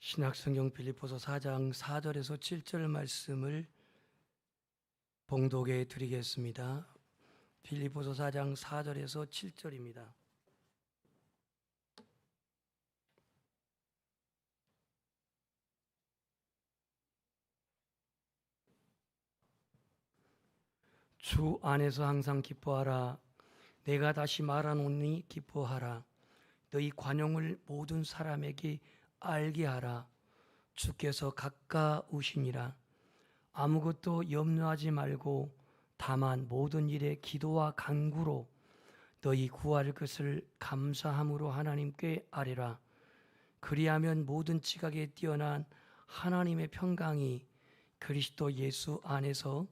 신약성경 빌립보서 4장 4절에서 7절 말씀을 봉독해 드리겠습니다. 빌립보서 4장 4절에서 7절입니다. 주 안에서 항상 기뻐하라. 내가 다시 말하노니 기뻐하라. 너희 관용을 모든 사람에게 알게 하라. 주께서 가까우시니라. 아무것도 염려하지 말고 다만 모든 일에 기도와 간구로 너희 구할 것을 감사함으로 하나님께 아뢰라. 그리하면 모든 지각에 뛰어난 하나님의 평강이 그리스도 예수 안에서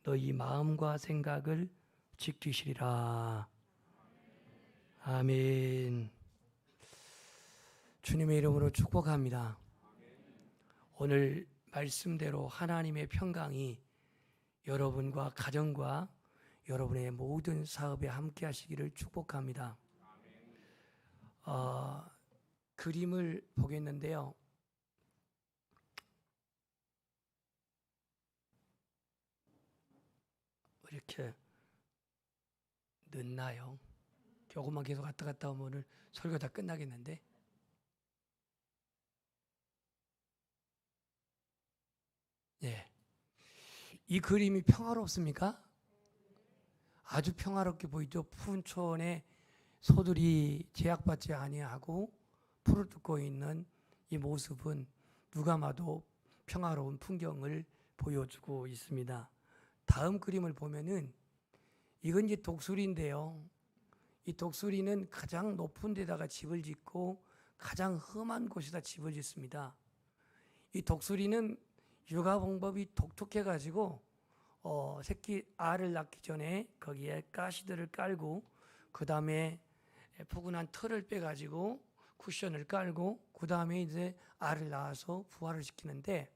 너희 마음과 생각을 지키시리라. 아멘. 주님의 이름으로 축복합니다. 오늘 말씀대로 하나님의 평강이 여러분과 가정과 여러분의 모든 사업에 함께 하시기를 축복합니다. 그림을 보겠는데요. 이렇게 늦나요? 조금만 계속 왔다 갔다 하면 오늘 설교 다 끝나겠는데. 예. 이 그림이 평화롭습니까? 아주 평화롭게 보이죠. 푸른 초원에 소들이 제약받지 아니하고 풀을 뜯고 있는 이 모습은 누가 봐도 평화로운 풍경을 보여주고 있습니다. 다음 그림을 보면은 이건 이제 독수리인데요. 이 독수리는 가장 높은 데다가 집을 짓고 가장 험한 곳에다 집을 짓습니다. 이 독수리는 육아 방법이 독특해 가지고 새끼 알을 낳기 전에 거기에 가시들을 깔고 그 다음에 포근한 털을 빼 가지고 쿠션을 깔고 그 다음에 이제 알을 낳아서 부화를 시키는데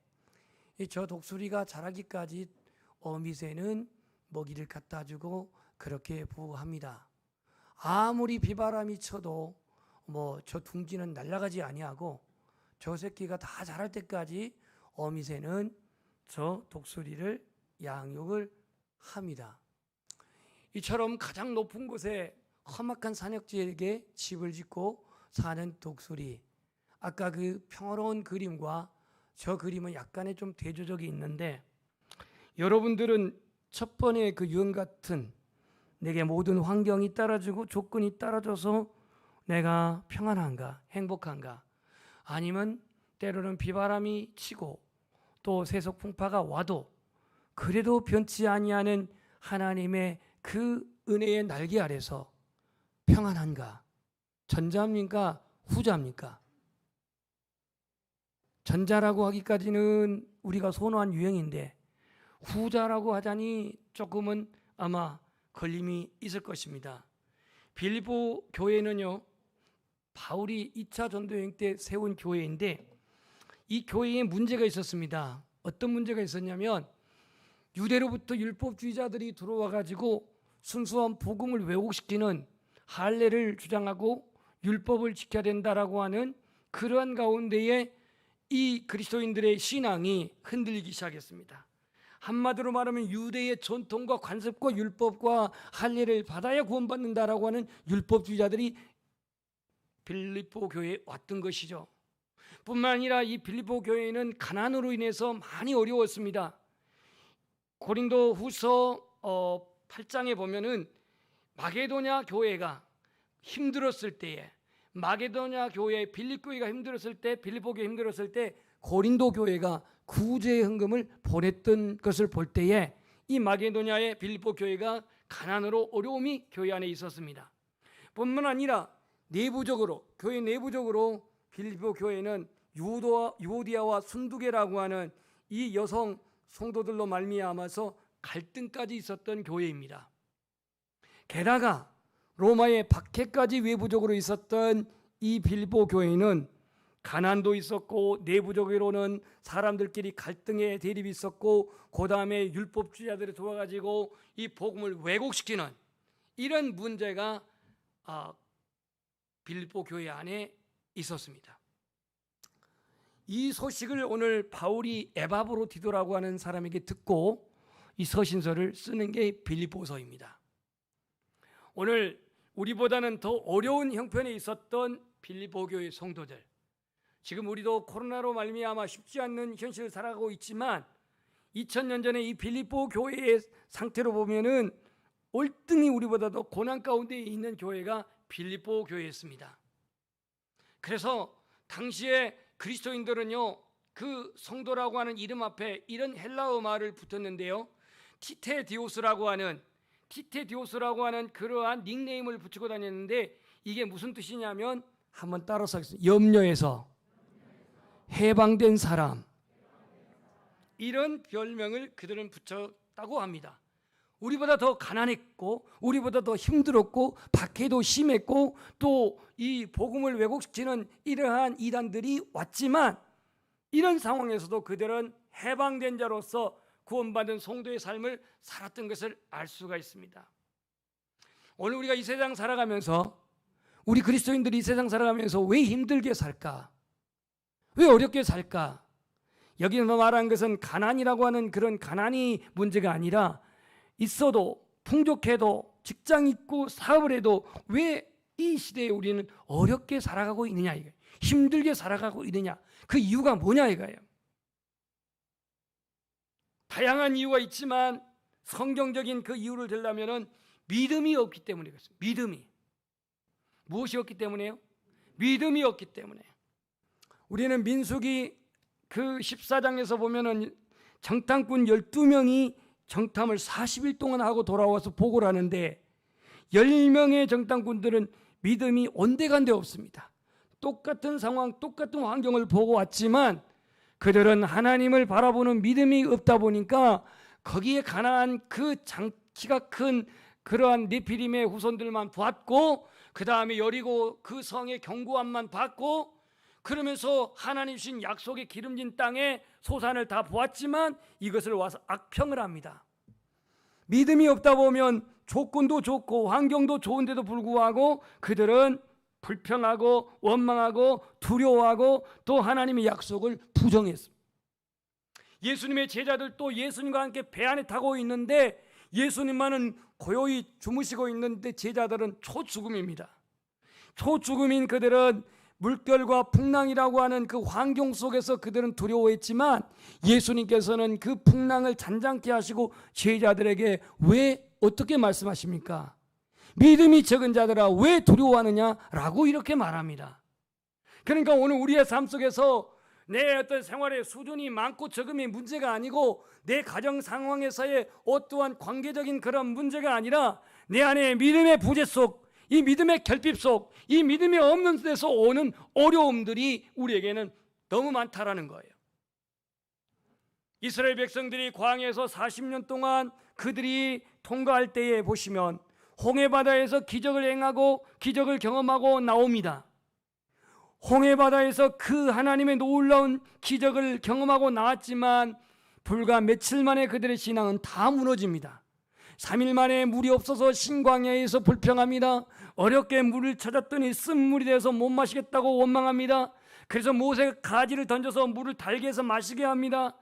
저 독수리가 자라기까지 어미새는 먹이를 갖다 주고 그렇게 부화합니다. 아무리 비바람이 쳐도 저 둥지는 날아가지 아니하고 저 새끼가 다 자랄 때까지 어미새는 저 독수리를 양육을 합니다. 이처럼 가장 높은 곳에 험악한 산역지에게 집을 짓고 사는 독수리. 아까 그 평화로운 그림과 저 그림은 약간의 좀 대조적이 있는데 여러분들은 첫 번에 그 유언 같은 내게 모든 환경이 따라주고 조건이 따라줘서 내가 평안한가 행복한가, 아니면 때로는 비바람이 치고 또 세속 풍파가 와도 그래도 변치 아니하는 하나님의 그 은혜의 날개 아래서 평안한가? 전자입니까? 후자입니까? 전자라고 하기까지는 우리가 선호한 유형인데 후자라고 하자니 조금은 아마 걸림이 있을 것입니다. 빌립보 교회는요, 바울이 2차 전도여행 때 세운 교회인데 이 교회에 문제가 있었습니다. 어떤 문제가 있었냐면 유대로부터 율법주의자들이 들어와 가지고 순수한 복음을 왜곡시키는 할례를 주장하고 율법을 지켜야 된다라고 하는 그러한 가운데에 이 그리스도인들의 신앙이 흔들리기 시작했습니다. 한마디로 말하면 유대의 전통과 관습과 율법과 할례를 받아야 구원받는다라고 하는 율법주의자들이 빌립보 교회에 왔던 것이죠. 뿐만 아니라 이 빌립보 교회는 가난으로 인해서 많이 어려웠습니다. 고린도 후서 8장에 보면은 마게도냐 교회가 힘들었을 때에, 마게도냐 교회, 빌립 교회가 힘들었을 때, 빌립보 교회 힘들었을 때 고린도 교회가 구제 헌금을 보냈던 것을 볼 때에 이 마게도냐의 빌립보 교회가 가난으로 어려움이 교회 안에 있었습니다. 뿐만 아니라 내부적으로, 교회 내부적으로 빌립보 교회는 유오디아와 순두계라고 하는 이 여성 성도들로 말미암아서 갈등까지 있었던 교회입니다. 게다가 로마의 박해까지 외부적으로 있었던 이 빌립보 교회는 가난도 있었고 내부적으로는 사람들끼리 갈등의 대립이 있었고 그 다음에 율법주의자들이 들어와가지고 이 복음을 왜곡시키는 이런 문제가 빌립보 교회 안에 있었습니다. 이 소식을 오늘 바울이 에바브로디도라고 하는 사람에게 듣고 이 서신서를 쓰는 게 빌립보서입니다. 오늘 우리보다는 더 어려운 형편에 있었던 빌립보 교회 성도들, 지금 우리도 코로나로 말미암아 쉽지 않는 현실을 살아가고 있지만 2000년 전에 이 빌립보 교회의 상태로 보면은 월등히 우리보다도 고난 가운데 있는 교회가 빌립보 교회였습니다. 그래서 당시에 그리스도인들은요, 그 성도라고 하는 이름 앞에 이런 헬라어 말을 붙였는데요, 티테디오스라고 하는 그러한 닉네임을 붙이고 다녔는데, 이게 무슨 뜻이냐면, 한번 따라서 하겠습니다. 염려에서 해방된 사람, 이런 별명을 그들은 붙였다고 합니다. 우리보다 더 가난했고, 우리보다 더 힘들었고, 박해도 심했고, 또 이 복음을 왜곡시키는 이러한 이단들이 왔지만, 이런 상황에서도 그들은 해방된 자로서 구원받은 성도의 삶을 살았던 것을 알 수가 있습니다. 오늘 우리가 이 세상 살아가면서, 우리 그리스도인들이 이 세상 살아가면서 왜 힘들게 살까? 왜 어렵게 살까? 여기서 말한 것은 가난이라고 하는 그런 가난이 문제가 아니라, 있어도 풍족해도 직장 있고 사업을 해도 왜 이 시대에 우리는 어렵게 살아가고 있느냐, 이거예요. 힘들게 살아가고 있느냐, 그 이유가 뭐냐 이거예요. 다양한 이유가 있지만 성경적인 그 이유를 들려면은 믿음이 없기 때문에 그렇습니다. 믿음이. 무엇이 없기 때문에요? 믿음이 없기 때문에. 우리는 민수기 그 14장에서 보면은 정탐꾼 12명이 정탐을 40일 동안 하고 돌아와서 보고를 하는데, 10명의 정탐꾼들은 믿음이 온데간데 없습니다. 똑같은 상황, 똑같은 환경을 보고 왔지만 그들은 하나님을 바라보는 믿음이 없다 보니까 거기에 가난한 그 장키가 큰 그러한 네피림의 후손들만 봤고, 그 다음에 여리고 그 성의 견고함만 봤고, 그러면서 하나님 주신 약속의 기름진 땅에 소산을 다 보았지만 이것을 와서 악평을 합니다. 믿음이 없다 보면 조건도 좋고 환경도 좋은데도 불구하고 그들은 불평하고 원망하고 두려워하고 또 하나님의 약속을 부정했습니다. 예수님의 제자들도 예수님과 함께 배 안에 타고 있는데 예수님만은 고요히 주무시고 있는데 제자들은 초죽음입니다. 초죽음인 그들은 물결과 풍랑이라고 하는 그 환경 속에서 그들은 두려워했지만 예수님께서는 그 풍랑을 잔잔케 하시고 제자들에게 왜 어떻게 말씀하십니까? 믿음이 적은 자들아 왜 두려워하느냐라고 이렇게 말합니다. 그러니까 오늘 우리의 삶 속에서 내 어떤 생활의 수준이 많고 적음이 문제가 아니고 내 가정 상황에서의 어떠한 관계적인 그런 문제가 아니라 내 안에 믿음의 부재 속, 이 믿음의 결핍 속, 이 믿음이 없는 데서 오는 어려움들이 우리에게는 너무 많다라는 거예요. 이스라엘 백성들이 광야에서 40년 동안 그들이 통과할 때에 보시면 홍해바다에서 기적을 행하고 기적을 경험하고 나옵니다. 홍해바다에서 그 하나님의 놀라운 기적을 경험하고 나왔지만 불과 며칠 만에 그들의 신앙은 다 무너집니다. 3일 만에 물이 없어서 신광야에서 불평합니다. 어렵게 물을 찾았더니 쓴물이 돼서 못 마시겠다고 원망합니다. 그래서 모세가 가지를 던져서 물을 달게 해서 마시게 합니다.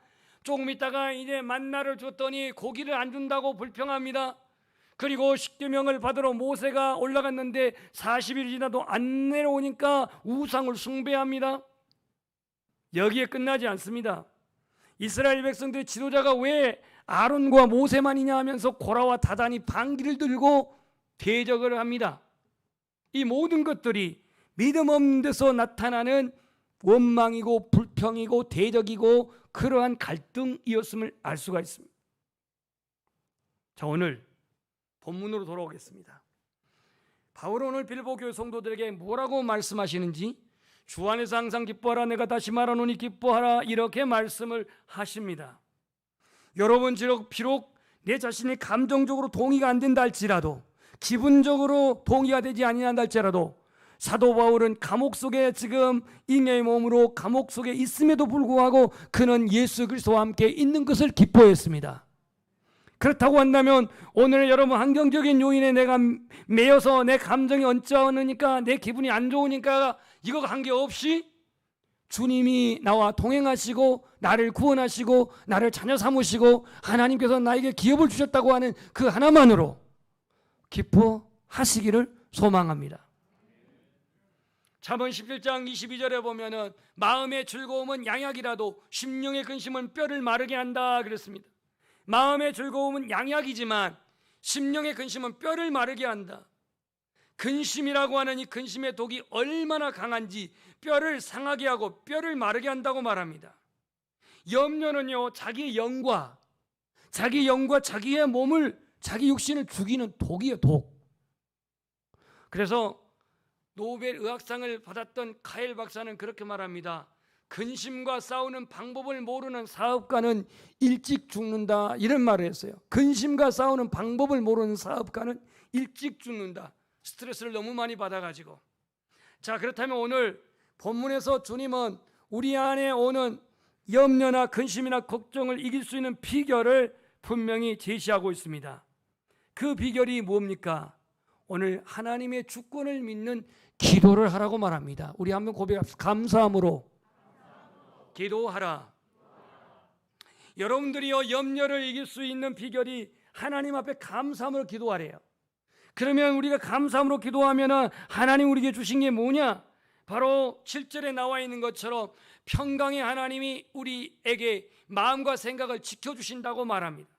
조금 있다가 이제 만나를 줬더니 고기를 안 준다고 불평합니다. 그리고 십계명을 받으러 모세가 올라갔는데 40일이 지나도 안 내려오니까 우상을 숭배합니다. 여기에 끝나지 않습니다. 이스라엘 백성들의 지도자가 왜 아론과 모세만이냐 하면서 고라와 다단이 방귀를 들고 대적을 합니다. 이 모든 것들이 믿음 없는 데서 나타나는 원망이고 불평이고 대적이고 그러한 갈등이었음을 알 수가 있습니다. 자, 오늘 본문으로 돌아오겠습니다. 바울은 오늘 빌립보 교회 성도들에게 뭐라고 말씀하시는지, 주 안에서 항상 기뻐하라, 내가 다시 말하노니 기뻐하라, 이렇게 말씀을 하십니다. 여러분, 비록 내 자신이 감정적으로 동의가 안 된다 할지라도, 기분적으로 동의가 되지 아니한다 할지라도, 사도 바울은 감옥 속에 지금 잉여의 몸으로 감옥 속에 있음에도 불구하고 그는 예수 그리스도와 함께 있는 것을 기뻐했습니다. 그렇다고 한다면 오늘 여러분 환경적인 요인에 내가 매여서 내 감정이 언짢으니까 내 기분이 안 좋으니까 이거 관계없이 주님이 나와 동행하시고 나를 구원하시고 나를 자녀 삼으시고 하나님께서 나에게 기업을 주셨다고 하는 그 하나만으로 기뻐하시기를 소망합니다. 잠언 17장 22절에 보면은 마음의 즐거움은 양약이라도 심령의 근심은 뼈를 마르게 한다 그랬습니다. 마음의 즐거움은 양약이지만 심령의 근심은 뼈를 마르게 한다. 근심이라고 하는 이 근심의 독이 얼마나 강한지 뼈를 상하게 하고 뼈를 마르게 한다고 말합니다. 염려는요, 자기의 영과 자기의 몸을, 자기 육신을 죽이는 독이에요, 독. 그래서 노벨 의학상을 받았던 카일 박사는 그렇게 말합니다. 근심과 싸우는 방법을 모르는 사업가는 일찍 죽는다, 이런 말을 했어요. 근심과 싸우는 방법을 모르는 사업가는 일찍 죽는다. 스트레스를 너무 많이 받아가지고. 자, 그렇다면 오늘 본문에서 주님은 우리 안에 오는 염려나 근심이나 걱정을 이길 수 있는 비결을 분명히 제시하고 있습니다. 그 비결이 뭡니까? 오늘 하나님의 주권을 믿는 기도를 하라고 말합니다. 우리 한번 고백합시다. 감사함으로 기도하라. 여러분들이요, 염려를 이길 수 있는 비결이 하나님 앞에 감사함으로 기도하래요. 그러면 우리가 감사함으로 기도하면 하나님 우리에게 주신 게 뭐냐? 바로 7절에 나와 있는 것처럼 평강의 하나님이 우리에게 마음과 생각을 지켜주신다고 말합니다.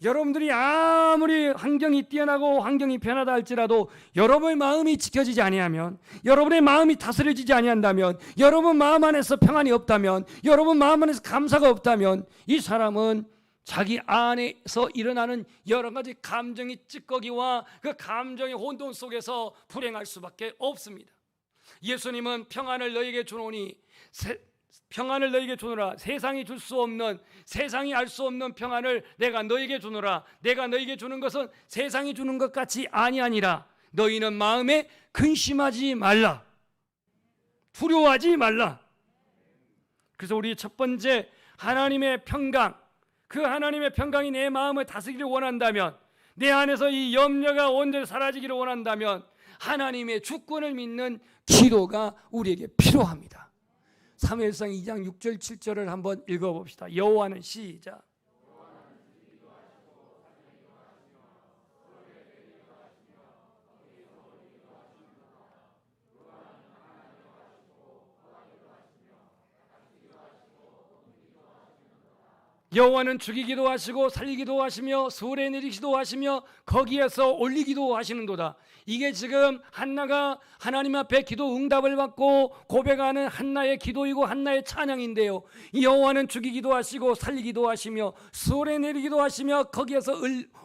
여러분들이 아무리 환경이 뛰어나고 환경이 변하다 할지라도 여러분의 마음이 지켜지지 아니하면, 여러분의 마음이 다스려지지 아니한다면, 여러분 마음 안에서 평안이 없다면, 여러분 마음 안에서 감사가 없다면 이 사람은 자기 안에서 일어나는 여러 가지 감정의 찌꺼기와 그 감정의 혼돈 속에서 불행할 수밖에 없습니다. 예수님은 평안을 너에게 주노니, 평안을 너에게 주노라. 세상이 줄 수 없는, 세상이 알 수 없는 평안을 내가 너에게 주노라. 내가 너에게 주는 것은 세상이 주는 것 같이 아니하니라. 너희는 마음에 근심하지 말라, 두려워하지 말라. 그래서 우리 첫 번째, 하나님의 평강, 그 하나님의 평강이 내 마음을 다스리기를 원한다면, 내 안에서 이 염려가 온전히 사라지기를 원한다면 하나님의 주권을 믿는 기도가 우리에게 필요합니다. 사무엘상 2장 6절 7절을 한번 읽어봅시다. 여호와는, 시작. 여호와는 죽이기도 하시고 살리기도 하시며 수월에 내리기도 하시며 거기에서 올리기도 하시는도다. 이게 지금 한나가 하나님 앞에 기도 응답을 받고 고백하는 한나의 기도이고 한나의 찬양인데요. 여호와는 죽이기도 하시고 살리기도 하시며 수월에 내리기도 하시며 거기에서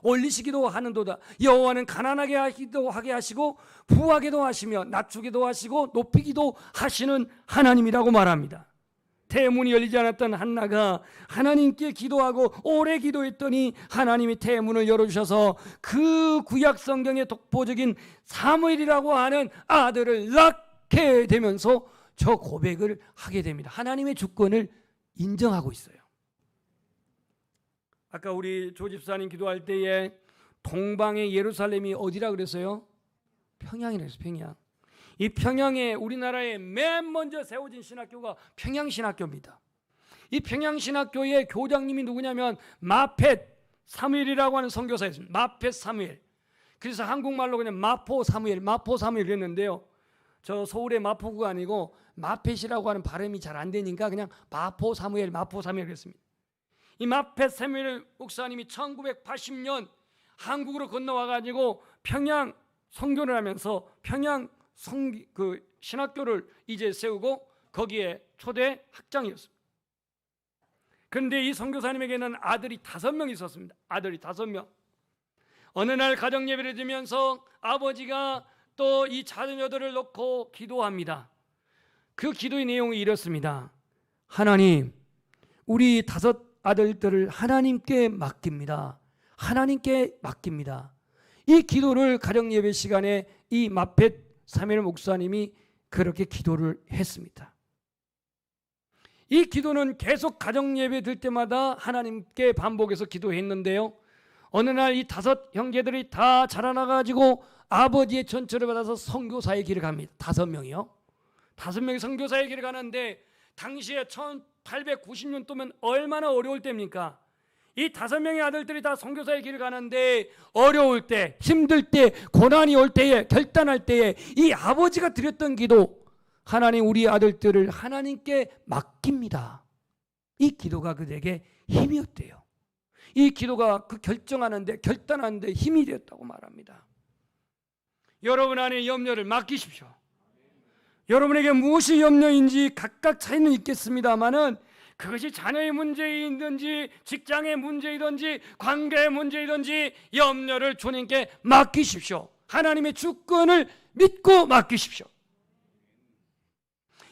올리시기도 하는도다. 여호와는 가난하게 하게 하시고 부하게도 하시며 낮추기도 하시고 높이기도 하시는 하나님이라고 말합니다. 태문이 열리지 않았던 한나가 하나님께 기도하고 오래 기도했더니 하나님이 태문을 열어주셔서 그 구약 성경의 독보적인 사무엘이라고 하는 아들을 낳게 되면서 저 고백을 하게 됩니다. 하나님의 주권을 인정하고 있어요. 아까 우리 조 집사님 기도할 때에 동방의 예루살렘이 어디라 그랬어요? 평양이라 그랬어요. 평양. 이 평양에 우리나라에 맨 먼저 세워진 신학교가 평양신학교입니다. 이 평양신학교의 교장님이 누구냐면 마펫 사무엘이라고 하는 선교사였습니다. 마펫 사무엘. 그래서 한국말로 그냥 마포 사무엘 그랬는데요. 저 서울의 마포구가 아니고 마펫이라고 하는 발음이 잘 안 되니까 그냥 마포 사무엘 그랬습니다. 이 마펫 사무엘 목사님이 1980년 한국으로 건너와가지고 평양 선교를 하면서 평양 그 신학교를 이제 세우고 거기에 초대 학장이었습니다. 그런데 이 선교사님에게는 아들이 5명 있었습니다. 아들이 5명. 어느 날 가정 예배를 드리면서 아버지가 또 이 자녀들을 놓고 기도합니다. 그 기도의 내용이 이렇습니다. 하나님, 우리 5 아들들을 하나님께 맡깁니다. 하나님께 맡깁니다. 이 기도를 가정 예배 시간에 이 마펫 사무엘 목사님이 그렇게 기도를 했습니다. 이 기도는 계속 가정 예배 들 때마다 하나님께 반복해서 기도했는데요. 어느 날 이 5 형제들이 다 자라나가지고 아버지의 전처를 받아서 선교사의 길을 갑니다. 5명이요. 5명이 선교사의 길을 가는데 당시에 1890년도면 얼마나 어려울 때입니까? 이 5명의 아들들이 다 선교사의 길을 가는데 어려울 때, 힘들 때, 고난이 올 때에, 결단할 때에 이 아버지가 드렸던 기도, 하나님 우리 아들들을 하나님께 맡깁니다. 이 기도가 그들에게 힘이었대요. 이 기도가 그 결단하는데 힘이 되었다고 말합니다. 여러분 안에 염려를 맡기십시오. 여러분에게 무엇이 염려인지 각각 차이는 있겠습니다마는 그것이 자녀의 문제이든지 직장의 문제이든지 관계의 문제이든지 염려를 주님께 맡기십시오. 하나님의 주권을 믿고 맡기십시오.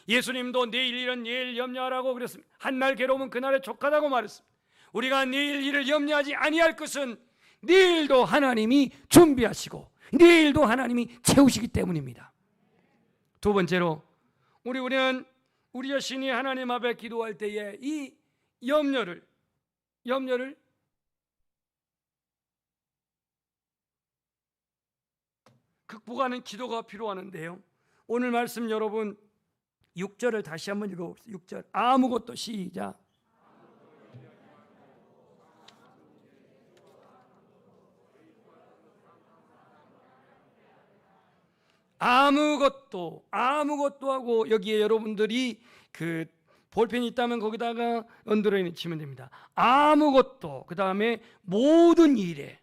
예수님도 내일 일은 내일 염려하라고 그랬습니다. 한날 괴로움은 그날에 족하다고 말했습니다. 우리가 내일 일을 염려하지 아니할 것은 내일도 하나님이 준비하시고 내일도 하나님이 채우시기 때문입니다. 두 번째로 우리는 우리 자신이 하나님 앞에 기도할 때에 이 염려를 극복하는 기도가 필요하는데요. 오늘 말씀 여러분 6절을 다시 한번 읽어봅시다. 6절 아무것도 시작. 아무것도 하고 여기에 여러분들이 그 볼펜이 있다면 거기다가 언더라인을 치면 됩니다. 아무것도 그 다음에 모든 일에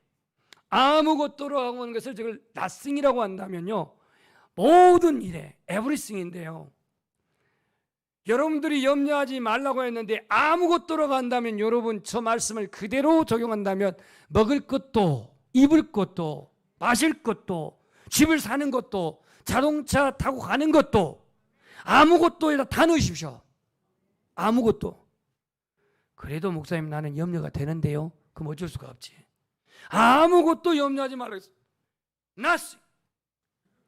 아무것도라고 하는 것을 저걸 nothing이라고 한다면요 모든 일에 everything인데요. 여러분들이 염려하지 말라고 했는데 아무것도라고 한다면 여러분 저 말씀을 그대로 적용한다면 먹을 것도 입을 것도 마실 것도 집을 사는 것도 자동차 타고 가는 것도 아무것도에다 다 넣으십시오. 아무것도. 그래도 목사님 나는 염려가 되는데요. 그럼 어쩔 수가 없지. 아무것도 염려하지 말라 했어요. nothing.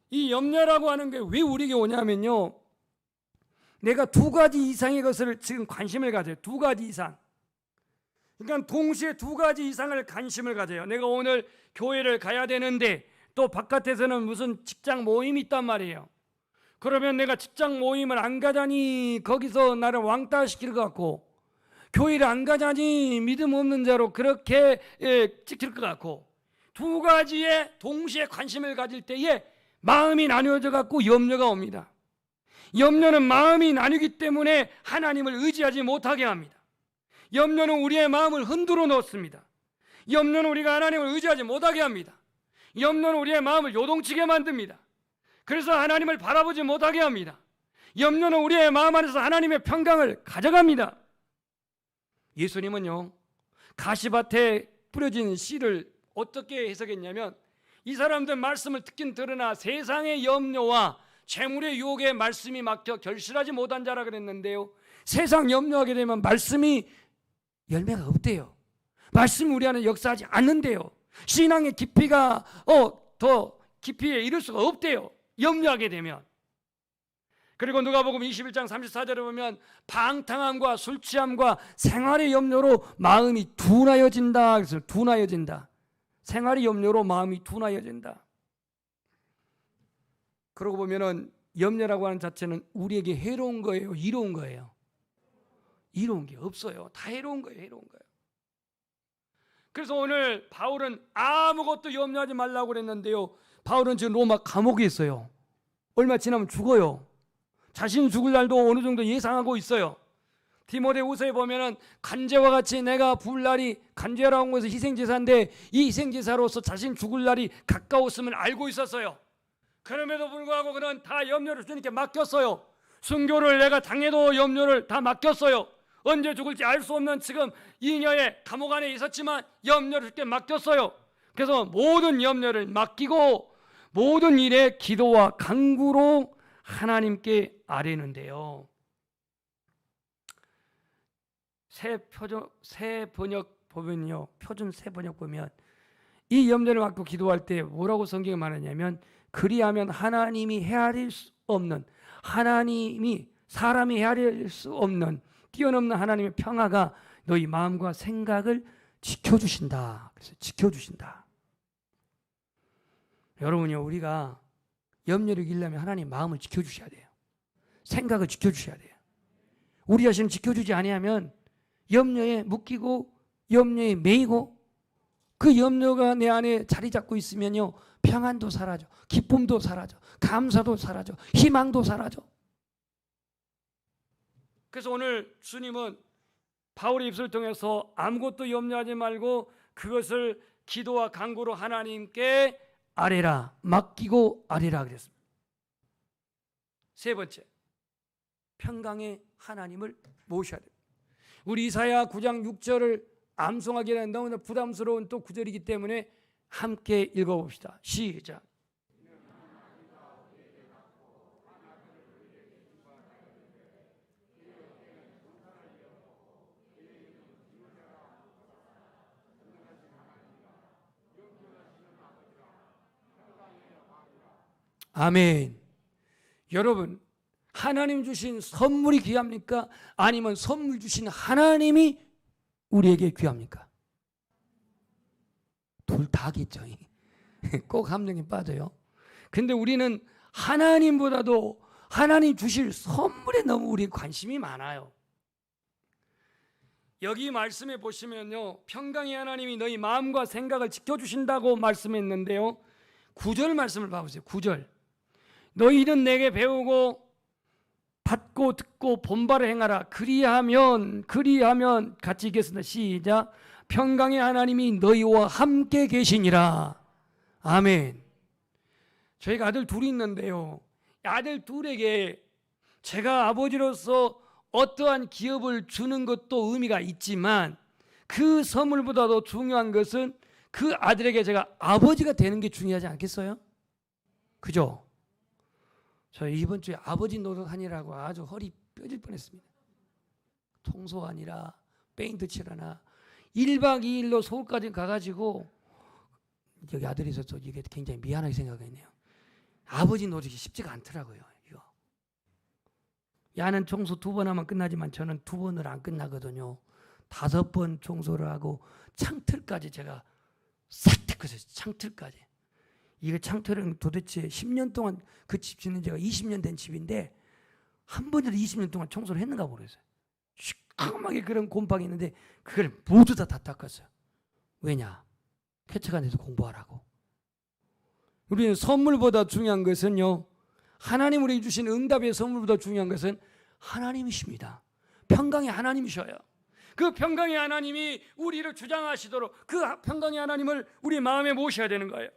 이 염려라고 하는 게 왜 우리에게 오냐면요. 내가 2가지 이상의 것을 지금 관심을 가져요. 2가지 이상. 그러니까 동시에 2가지 이상을 관심을 가져요. 내가 오늘 교회를 가야 되는데 또 바깥에서는 무슨 직장 모임이 있단 말이에요. 그러면 내가 직장 모임을 안 가자니 거기서 나를 왕따시킬 것 같고 교회를 안 가자니 믿음 없는 자로 그렇게 찍힐 것 같고 2가지에 동시에 관심을 가질 때에 마음이 나뉘어져 갖고 염려가 옵니다. 염려는 마음이 나뉘기 때문에 하나님을 의지하지 못하게 합니다. 염려는 우리의 마음을 흔들어 놓습니다. 염려는 우리가 하나님을 의지하지 못하게 합니다. 염려는 우리의 마음을 요동치게 만듭니다. 그래서 하나님을 바라보지 못하게 합니다. 염려는 우리의 마음 안에서 하나님의 평강을 가져갑니다. 예수님은요 가시밭에 뿌려진 씨를 어떻게 해석했냐면 이 사람들 말씀을 듣긴 들으나 세상의 염려와 재물의 유혹에 말씀이 막혀 결실하지 못한 자라 그랬는데요. 세상 염려하게 되면 말씀이 열매가 없대요. 말씀이 우리 안에 역사하지 않는데요. 신앙의 깊이가 더 깊이에 이를 수가 없대요. 염려하게 되면. 그리고 누가복음 21장 34절에 보면 방탕함과 술 취함과 생활의 염려로 마음이 둔하여진다. 그래서 둔하여진다. 생활의 염려로 마음이 둔하여진다. 그러고 보면은 염려라고 하는 자체는 우리에게 해로운 거예요, 이로운 거예요? 이로운 게 없어요. 다 해로운 거예요, 해로운 거예요. 그래서 오늘 바울은 아무것도 염려하지 말라고 그랬는데요. 바울은 지금 로마 감옥에 있어요. 얼마 지나면 죽어요. 자신 죽을 날도 어느 정도 예상하고 있어요. 디모데후서에 보면은 간제와 같이 내가 부을 날이 간제라고 한 것은 희생제사인데 이 희생제사로서 자신 죽을 날이 가까웠음을 알고 있었어요. 그럼에도 불구하고 그는 다 염려를 주님께 맡겼어요. 순교를 내가 당해도 염려를 다 맡겼어요. 언제 죽을지 알 수 없는 지금 잉여의 감옥 안에 있었지만 염려를 주님께 맡겼어요. 그래서 모든 염려를 맡기고 모든 일에 기도와 간구로 하나님께 아뢰는데요. 새 번역 보면요, 표준 새 번역 보면 이 염려를 맡고 기도할 때 뭐라고 성경이 말하냐면 그리하면 하나님이 헤아릴 수 없는 사람이 헤아릴 수 없는 뛰어넘는 하나님의 평화가 너희 마음과 생각을 지켜주신다. 그래서 지켜주신다. 여러분요, 우리가 염려를 이기려면 하나님 마음을 지켜주셔야 돼요. 생각을 지켜주셔야 돼요. 우리 자신을 지켜주지 아니하면 염려에 묶이고 염려에 매이고 그 염려가 내 안에 자리 잡고 있으면요, 평안도 사라져, 기쁨도 사라져, 감사도 사라져, 희망도 사라져. 그래서 오늘 주님은 바울의 입술을 통해서 아무것도 염려하지 말고 그것을 기도와 간구로 하나님께 아뢰라, 맡기고 아뢰라 그랬습니다. 세 번째, 평강의 하나님을 모셔야 돼요. 우리 이사야 9장 6절을 암송하기에는 너무나 부담스러운 또 구절이기 때문에 함께 읽어봅시다. 시작. 아멘. 여러분, 하나님 주신 선물이 귀합니까? 아니면 선물 주신 하나님이 우리에게 귀합니까? 둘 다겠죠. 꼭 한 명이 빠져요. 근데 우리는 하나님보다도 하나님 주실 선물에 너무 우리 관심이 많아요. 여기 말씀에 보시면요, 평강의 하나님이 너희 마음과 생각을 지켜주신다고 말씀했는데요, 9절 말씀을 봐보세요. 9절. 너희는 내게 배우고 받고 듣고 본바를 행하라. 그리하면 같이 읽겠습니다. 시작. 평강의 하나님이 너희와 함께 계시니라. 아멘. 저희가 아들 둘이 있는데요, 아들 둘에게 제가 아버지로서 어떠한 기업을 주는 것도 의미가 있지만 그 선물보다도 중요한 것은 그 아들에게 제가 아버지가 되는 게 중요하지 않겠어요? 그죠? 저 이번 주에 아버지 노릇하니라고 아주 허리 뼈질 뻔했습니다. 청소하니라, 페인트 칠하나 1박 2일로 서울까지 가가지고 여기 아들이 있어서 이게 굉장히 미안하게 생각했네요. 아버지 노릇이 쉽지가 않더라고요. 이거. 야는 청소 2번 하면 끝나지만 저는 2번을 안 끝나거든요. 5번 청소를 하고 창틀까지 제가 싹 뜯었어요. 창틀까지. 이거 창틀은 도대체 10년 동안 그 집 짓는 지가 20년 된 집인데 한 번이라도 20년 동안 청소를 했는가 모르겠어요. 시커멓게 그런 곰팡이 있는데 그걸 모두 다 닦았어요. 왜냐? 쾌차간에서 공부하라고. 우리는 선물보다 중요한 것은요, 하나님 우리에게 주신 응답의 선물보다 중요한 것은 하나님이십니다. 평강의 하나님이셔요. 그 평강의 하나님이 우리를 주장하시도록 그 평강의 하나님을 우리 마음에 모셔야 되는 거예요.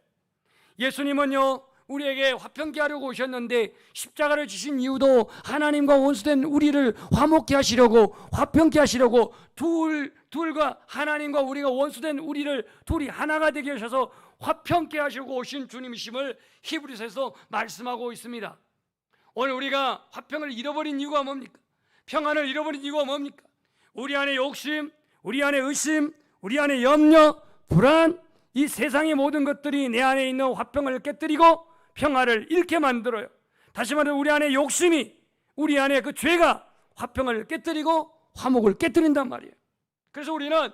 예수님은요, 우리에게 화평케 하려고 오셨는데 십자가를 지신 이유도 하나님과 원수된 우리를 화목케 하시려고, 화평케 하시려고, 둘과 하나님과 우리가 원수된 우리를 둘이 하나가 되게 하셔서 화평케 하시고 오신 주님이심을 히브리서에서 말씀하고 있습니다. 오늘 우리가 화평을 잃어버린 이유가 뭡니까? 평안을 잃어버린 이유가 뭡니까? 우리 안에 욕심, 우리 안에 의심, 우리 안에 염려, 불안, 이 세상의 모든 것들이 내 안에 있는 화평을 깨뜨리고 평화를 잃게 만들어요. 다시 말해 우리 안에 욕심이, 우리 안에 그 죄가 화평을 깨뜨리고 화목을 깨뜨린단 말이에요. 그래서 우리는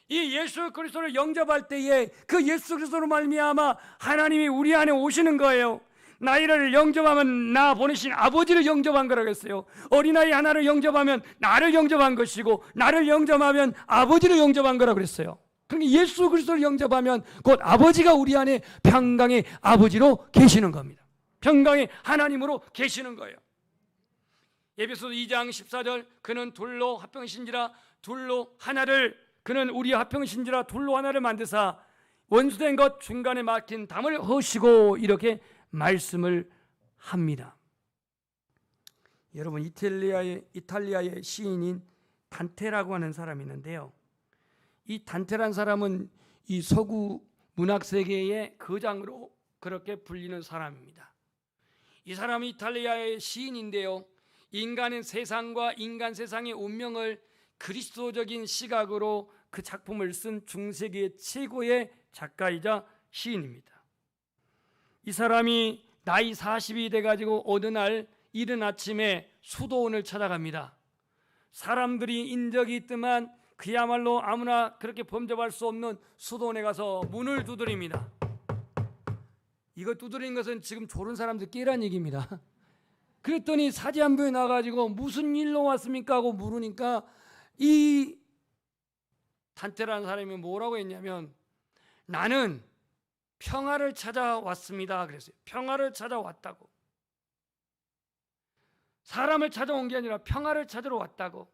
이 예수 그리스도를 영접할 때에 그 예수 그리스도로 말미암아 하나님이 우리 안에 오시는 거예요. 나이를 영접하면 나 보내신 아버지를 영접한 거라고 했어요. 어린아이 하나를 영접하면 나를 영접한 것이고, 나를 영접하면 아버지를 영접한 거라고 그랬어요. 그러니까 예수 그리스도를 영접하면 곧 아버지가 우리 안에 평강의 아버지로 계시는 겁니다. 평강의 하나님으로 계시는 거예요. 에베소서 2장 14절, 그는 둘로 화평이신지라 둘로 하나를, 그는 우리 화평이신지라 둘로 하나를 만드사 원수된 것 중간에 막힌 담을 허시고, 이렇게 말씀을 합니다. 여러분, 이탈리아의 시인인 단테라고 하는 사람이 있는데요, 이 단테란 사람은 이 서구 문학 세계의 거장으로 그렇게 불리는 사람입니다. 이 사람이 이탈리아의 시인인데요, 인간의 세상과 인간 세상의 운명을 그리스도적인 시각으로 그 작품을 쓴 중세기의 최고의 작가이자 시인입니다. 이 사람이 나이 40이 돼가지고 어느 날 이른 아침에 수도원을 찾아갑니다. 사람들이 인적이 있더만 그야말로 아무나 그렇게 범접할 수 없는 수도원에 가서 문을 두드립니다. 이거 두드리는 것은 지금 졸은 사람들 깨란 얘기입니다. 그랬더니 사제안부에 나가지고 무슨 일로 왔습니까 하고 물으니까 이 단테라는 사람이 뭐라고 했냐면 나는 평화를 찾아왔습니다 그랬어요. 평화를 찾아왔다고. 사람을 찾아온 게 아니라 평화를 찾으러 왔다고.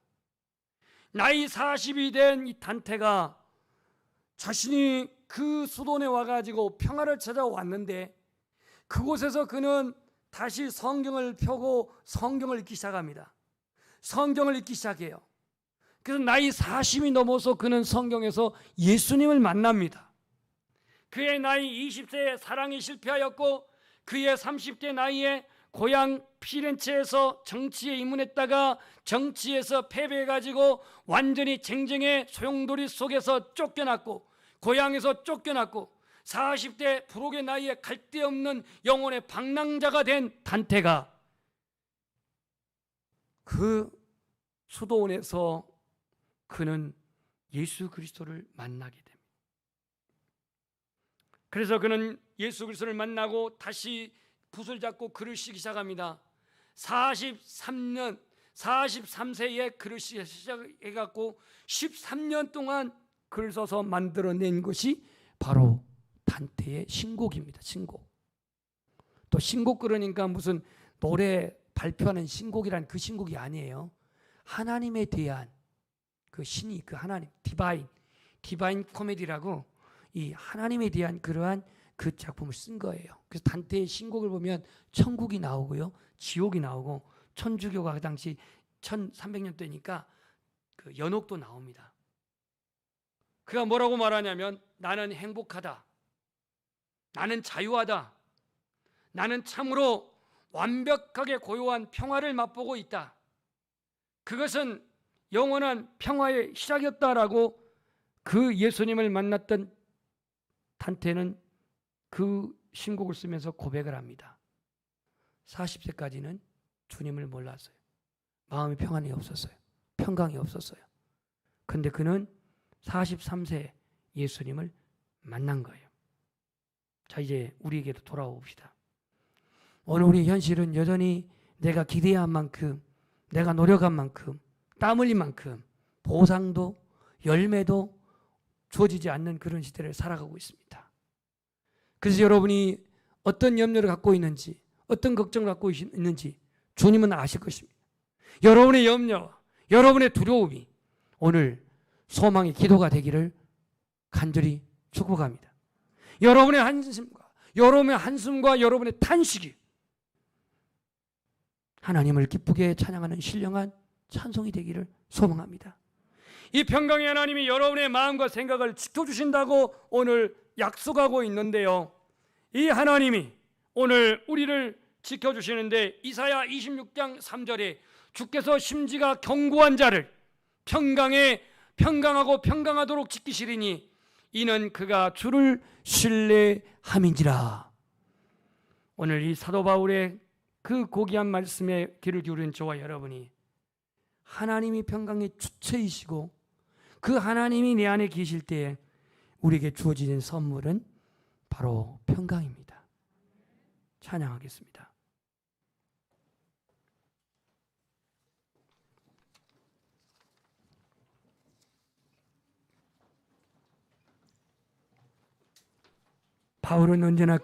나이 40이 된 이 단테가 자신이 그 수돈에 와가지고 평화를 찾아왔는데 그곳에서 그는 다시 성경을 펴고 성경을 읽기 시작합니다. 성경을 읽기 시작해요. 그래서 나이 40이 넘어서 그는 성경에서 예수님을 만납니다. 그의 나이 20세에 사랑이 실패하였고 그의 30대 나이에 고향 피렌체에서 정치에 입문했다가 정치에서 패배해가지고 완전히 쟁쟁의 소용돌이 속에서 쫓겨났고 고향에서 쫓겨났고 40대 불혹의 나이에 갈데없는 영혼의 방랑자가 된 단테가 그 수도원에서 그는 예수 그리스도를 만나게 됩니다. 그래서 그는 예수 그리스도를 만나고 다시 붓을 잡고 글을 쓰기 시작합니다. 43세에 글을 쓰기 시작해갖고 13년 동안 글을 써서 만들어낸 것이 바로 단테의 신곡입니다. 신곡. 또 신곡 그러니까 무슨 노래 발표하는 신곡이란 그 신곡이 아니에요. 하나님에 대한 그 신이 그 하나님 디바인 코미디라고 이 하나님에 대한 그러한 그 작품을 쓴 거예요. 그래서 단테의 신곡을 보면 천국이 나오고요, 지옥이 나오고 천주교가 그 당시 1300년대니까 그 연옥도 나옵니다. 그가 뭐라고 말하냐면 나는 행복하다. 나는 자유하다. 나는 참으로 완벽하게 고요한 평화를 맛보고 있다. 그것은 영원한 평화의 시작이었다라고 그 예수님을 만났던 단테는 그 신곡을 쓰면서 고백을 합니다. 40세까지는 주님을 몰랐어요. 마음의 평안이 없었어요. 평강이 없었어요. 그런데 그는 43세에 예수님을 만난 거예요. 자, 이제 우리에게도 돌아옵시다. 오늘 우리 현실은 여전히 내가 기대한 만큼, 내가 노력한 만큼, 땀 흘린 만큼 보상도 열매도 주어지지 않는 그런 시대를 살아가고 있습니다. 그래서 여러분이 어떤 염려를 갖고 있는지, 어떤 걱정을 갖고 있는지 주님은 아실 것입니다. 여러분의 염려와 여러분의 두려움이 오늘 소망의 기도가 되기를 간절히 축복합니다. 여러분의 한숨과 여러분의 탄식이 하나님을 기쁘게 찬양하는 신령한 찬송이 되기를 소망합니다. 이 평강의 하나님이 여러분의 마음과 생각을 지켜주신다고 오늘 약속하고 있는데요. 이 하나님이 오늘 우리를 지켜주시는데 이사야 26장 3절에 주께서 심지가 견고한 자를 평강하고 평강하도록 지키시리니 이는 그가 주를 신뢰함인지라. 오늘 이 사도 바울의 그 고귀한 말씀에 귀를 기울인 저와 여러분이 하나님이 평강의 주체이시고 그 하나님이 내 안에 계실 때에 우리에게 주어지는 선물은 바로 평강입니다. 찬양하겠습니다. 바울은 언제나